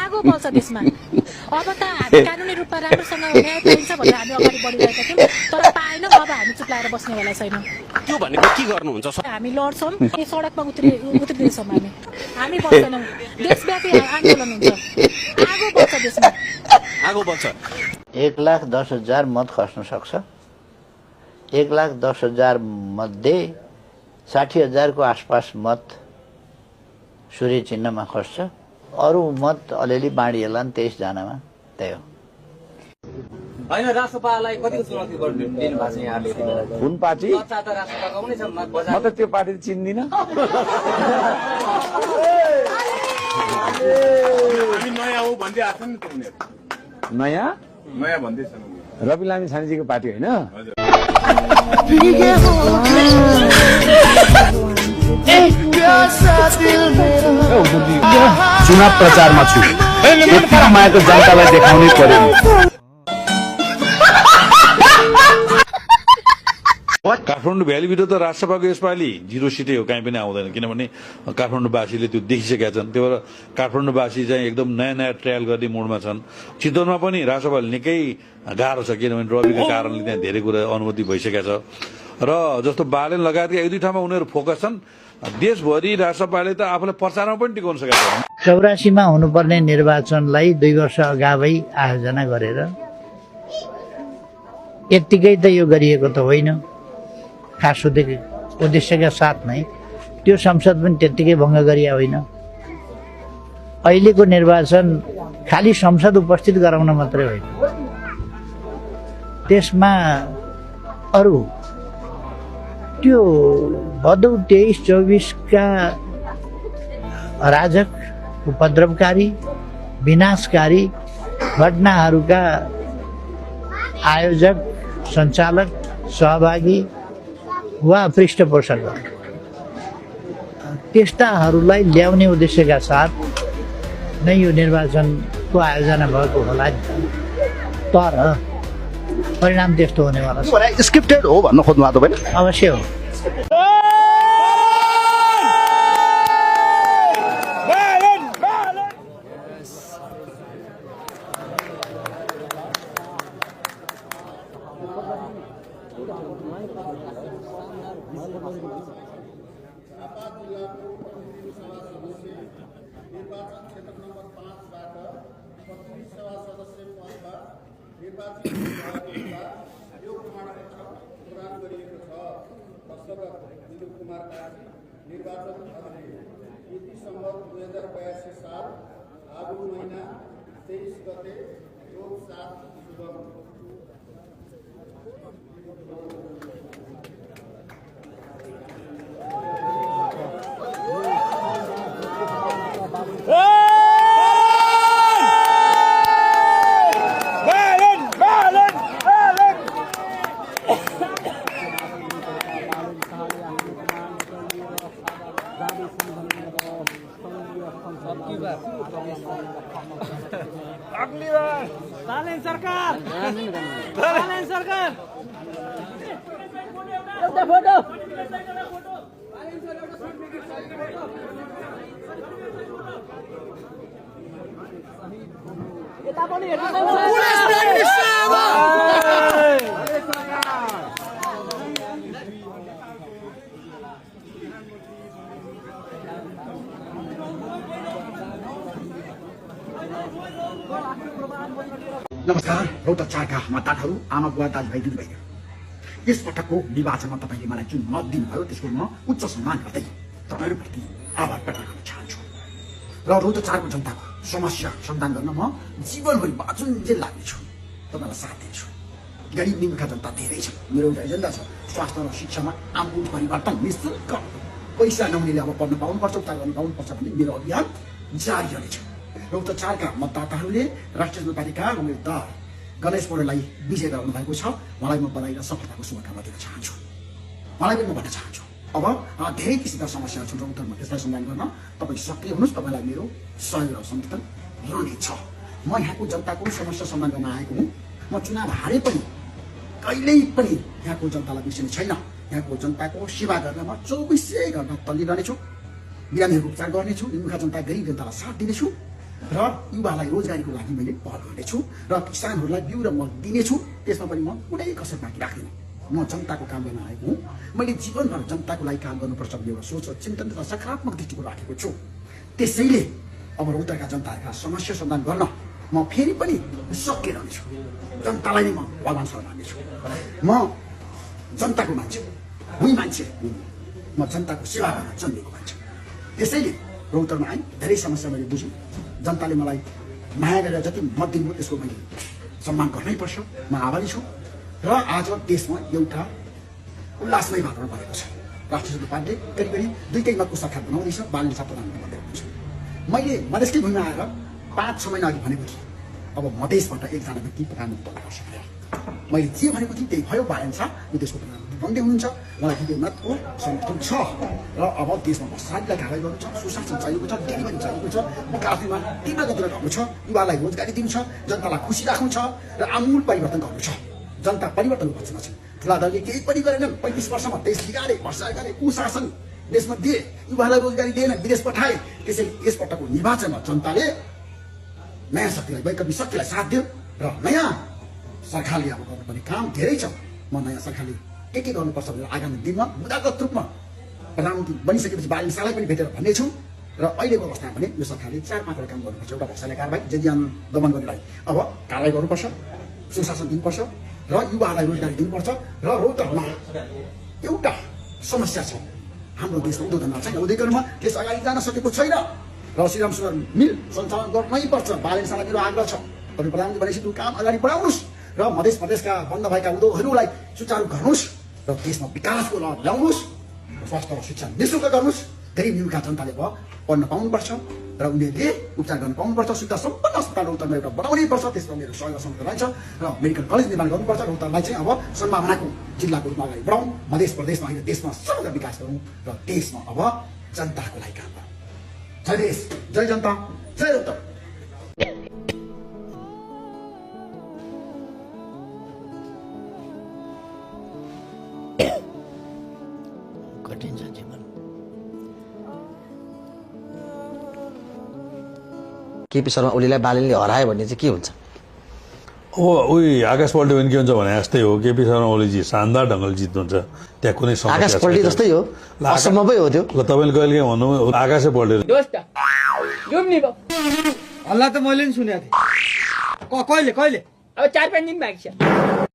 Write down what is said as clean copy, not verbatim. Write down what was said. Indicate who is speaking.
Speaker 1: आगो बल्छ देशमा। अब त हामी कानुनी रूपमा राम्रोसँग न्याय पाइन्छ भनेर हामी अगाडि बढिरहेका थियौँ, तर पाएनौँ। अब हामी चुप्लाएर बस्नेवाला छैनौँ।
Speaker 2: त्यो भनेको के गर्नुहुन्छ?
Speaker 1: हामी लड्छौँ, सडकमा उत्रिँदैछौँ। हामी बस्दैनौँ। देशव्यापी आन्दोलन हुन्छ। आगो बल्छ देशमा,
Speaker 2: आगो बल्छ।
Speaker 3: 1,10,000 मत खस्न सक्छ। 1,10,000 मध्ये 60,000 को आसपास मत सूर्य चिन्हमा खस्छ। अरू मत अलिअलि बाँडिएला नि 23 जनामा। त्यही हो।
Speaker 4: हैन, राष्ट्रपालाई कतिको चुनौती दिनु भएको छ यहाँले?
Speaker 5: कुन पार्टी?
Speaker 4: चर्चा त राष्ट्रपाको पनि छ,
Speaker 5: म त त्यो पार्टी चिन्दिनँ।
Speaker 6: हामी नयाँ हो भन्दै आएको नि त उनीहरू।
Speaker 5: नयाँ
Speaker 6: भन्दैछन्
Speaker 5: रवि लामी छानेजीको पार्टी होइन?
Speaker 7: चुनाव प्रचारमा छु, मायाको जनतालाई देखाउनै पर्यो।
Speaker 8: काठमाडौँ भ्यालीभित्र त राष्ट्रसभाको यसपालि 0 सिटै हो, कहीँ पनि आउँदैन। किनभने काठमाडौँवासीले त्यो देखिसकेका छन्। त्यही भएर काठमाडौँवासी चाहिँ एकदम नयाँ नयाँ ट्रायल गर्ने मोडमा छन्। चितवनमा पनि राष्ट्रसभाले निकै गाह्रो छ, किनभने रविको कारणले त्यहाँ धेरै कुरा अनुमति भइसकेका छ। र जस्तो बालेन लगायतका 1-2 ठाउँमा उनीहरू फोकस छन्। देशभरि राष्ट्रपाले त आफूलाई प्रचारमा पनि टिकाउन सकेका छन्।
Speaker 3: 84मा हुनुपर्ने निर्वाचनलाई 2 वर्ष अगावै आयोजना गरेर यत्तिकै त यो गरिएको त होइन। खास उद्देश्यका साथ नै त्यो संसद पनि त्यत्तिकै भङ्ग गरिया होइन। अहिलेको निर्वाचन खालि संसद उपस्थित गराउन मात्रै होइन, त्यसमा अरू त्यो भदौ 23-24 का अराजक, उपद्रवकारी, विनाशकारी घटनाहरूका आयोजक, सञ्चालक, सहभागी वा पृष्ठपोषक त्यस्ताहरूलाई ल्याउने उद्देश्यका साथ नै यो निर्वाचनको आयोजना भएको होला। तर परिणाम त्यस्तो हुनेवाला छ।
Speaker 7: स्क्रिप्टेड हो भन्न खोज्नु भएको होइन?
Speaker 3: अवश्य हो।
Speaker 9: निर्वाचन अधिकारी 30 दिसम्बर 2082 साल आगो महिना 23 गते योग 7 शुभम।
Speaker 4: अगली बार बालेन सरकार, बालेन सरकार। एउटा फोटो। यता पनि
Speaker 7: नमस्कार रौतहट 4 का मतदाताहरू, आमा बुवा, दाजुभाइ, दिदीबहिनी। यस पटकको निर्वाचनमा तपाईँले मलाई जुन मत दिनुभयो त्यसको म उच्च सम्मान गर्दै तपाईँहरूप्रति आभार प्रकट गर्न चाहन्छु। र रौतहट 4 को जनताको समस्या समाधान गर्न म जीवनभरि बाँचुन्जेल लाग्नेछु, तपाईँलाई साथ दिन्छु। गरिब निमुखा जनता धेरै छन्। मेरो एउटा एजेन्डा छ, स्वास्थ्य र शिक्षामा आमूल परिवर्तन निःशुल्क। पैसा नहुनेले अब पढ्न पाउनुपर्छ, उपचार गर्न पाउनुपर्छ भन्ने मेरो अभियान जारी रहनेछ। रौतहट 4 का मतदाताहरूले राष्ट्रिय जनता पार्टीका उम्मेदवार गणेश पौडेललाई विजय गराउनु भएको छ। उहाँलाई म बधाई र सफलताको शुभकामना दिन चाहन्छु। उहाँलाई पनि म भन्न चाहन्छु, अब धेरै किसिमका समस्याहरू छन् रौतहटमा, त्यसलाई समाधान गर्न तपाईँ सक्रिय हुनुहोस्। तपाईँलाई मेरो सहयोग र समर्थन रहनेछ। म यहाँको जनताको समस्या समाधान गर्न आएको हुँ। म चुनाव हारे पनि कहिल्यै पनि यहाँको जनतालाई बिर्सिने छैन। यहाँको जनताको सेवा गर्न म 24 घण्टा तल्लिरहनेछु। बिरामीहरूको उपचार गर्नेछु। निमुखा जनता, गरिब जनतालाई साथ दिनेछु। र युवालाई रोजगारीको लागि मैले पहल गर्नेछु र किसानहरूलाई बिउ र मल दिनेछु। त्यसमा पनि म कुनै कसर बाँकी राख्दिनँ। म जनताको काम गर्न आएको हुँ। मैले जीवनभर जनताको लागि काम गर्नुपर्छ भन्ने एउटा सोच र चिन्तन तथा सकारात्मक दृष्टिकोण राखेको छु। त्यसैले अब रौतहटका जनताका समस्या समाधान गर्न म फेरि पनि सकिएर रहनेछु। जनतालाई नै म भगवान सर मान्नेछु। म जनताको मान्छे हुँ मान्छे हुँ। म जनताको सेवा गर्न जन्मेको मान्छे। त्यसैले रौतहटमा आएँ, धेरै समस्या मैले बुझेँ। जनताले मलाई माया गरेर जति मत दिनुभयो त्यसको मैले सम्मान गर्नै पर्छ। म आभारी छु र आज देशमा एउटा उल्लासमय वातावरण बनेको छ। राष्ट्रिय स्वतन्त्र पार्टीले करिब करिब 2 मतको सरकार बनाउँदैछ। बालन छाप प्रधानमन्त्री भन्दै हुनुहुन्छ। मैले मधेसकै भूमिमा आएर 5-6 महिना अघि भनेको थिएँ अब मधेसबाट एकजना व्यक्ति प्रधानमन्त्री बन्न सक्छ। मैले जे भनेको थिएँ त्यही भयो। बालन छाप यो देशको प्रधानमन्त्री बन्दै हुनुहुन्छ। मलाई हिन्दूमतको समर्थन छ र अब देशमा भ्रष्टाचारलाई कारवाही गर्नु छ, सुशासन चाहिएको छ, डेलिभरी चाहिएको छ, विकासमा तीव्र गतिमा गर्नु छ, युवालाई रोजगारी दिनु छ, जनतालाई खुसी राख्नु छ र आमूल परिवर्तन गर्नु छ। जनता परिवर्तनको पक्षमा छ। ठुला दलले केही पनि गरेनन्। 35 वर्षमा देश बिगारे, भ्रष्टाचार गरे, कुशासन देशमा दिए, युवालाई रोजगारी दिएन, विदेश पठाए। त्यसैले यसपटकको निर्वाचनमा जनताले नयाँ शक्तिलाई, वैकल्पिक शक्तिलाई साथ दियो र नयाँ सरकारले अब गर्नुपर्ने काम धेरै छ। म नयाँ सरकारले के गर्नुपर्छ भनेर आगामी दिनमा मुद्दागत रूपमा प्रधानमन्त्री बनिसकेपछि बालन शाहलाई पनि भेटेर भन्नेछु र अहिलेको अवस्थामा भने यो सरकारले 4-5 वटा काम गर्नुपर्छ। एउटा भ्रष्टाचार कारबाही, जेडी दमन गर्नेलाई अब कारबाही गर्नुपर्छ, सुशासन दिनुपर्छ र युवाहरूलाई रोजगारी दिनुपर्छ। र रौतहटमा एउटा समस्या छ। हाम्रो देशमा उद्योगधन्दा छैन। उद्योगमा देश अगाडि जान सकेको छैन र श्रीराम सुगर मिल सञ्चालन गर्नै पर्छ। बालन शाहलाई मेरो आग्रह छ, तपाईँ प्रधानमन्त्री भनेपछि त्यो काम अगाडि बढाउनुहोस् र मधेस प्रदेशका बन्द भएका उद्योगहरूलाई सुचारू गर्नुहोस् र देशमा विकासको लहर ल्याउनुहोस्। स्वास्थ्य र शिक्षा निःशुल्क गर्नुहोस्। धेरै मुलुकका जनताले अब पढ्न पाउनुपर्छ र उनीहरूले उपचार गर्न पाउनुपर्छ। सुविधा सम्पन्न अस्पताल रौतहटमा एउटा बनाउनै पर्छ। त्यसमा मेरो सहयोग समेत रहेछ र मेडिकल कलेज निर्माण गर्नुपर्छ। रौतहटलाई चाहिँ अब सम्भावनाको जिल्लाको रूपमा अगाडि बढाउँ। मधेस प्रदेशमा होइन देशमा समग्र विकास गरौँ र देशमा अब जनताको लागि काम गरौँ। जय देश, जय जनता, जय रौतहट।
Speaker 3: कठिन छ जीवन।
Speaker 10: केपी शर्मा ओलीलाई बालनले हरायो भने चाहिँ के हुन्छ?
Speaker 8: उही आकाश पल्ट्यो भने के हुन्छ भने जस्तै हो। केपी शर्मा ओलीजी शानदार ढङ्गले जित्नुहुन्छ। त्यहाँ कुनै
Speaker 10: आकाश पल्टी जस्तै हो, असम्भवै हो त्यो।
Speaker 8: ल तपाईँले कहिले काहीँ भन्नु आकाशै पल्टेर
Speaker 4: हल्ला त मैले पनि सुनेको थिएँ। कहिले अब 4-5 दिन बाँकी छ।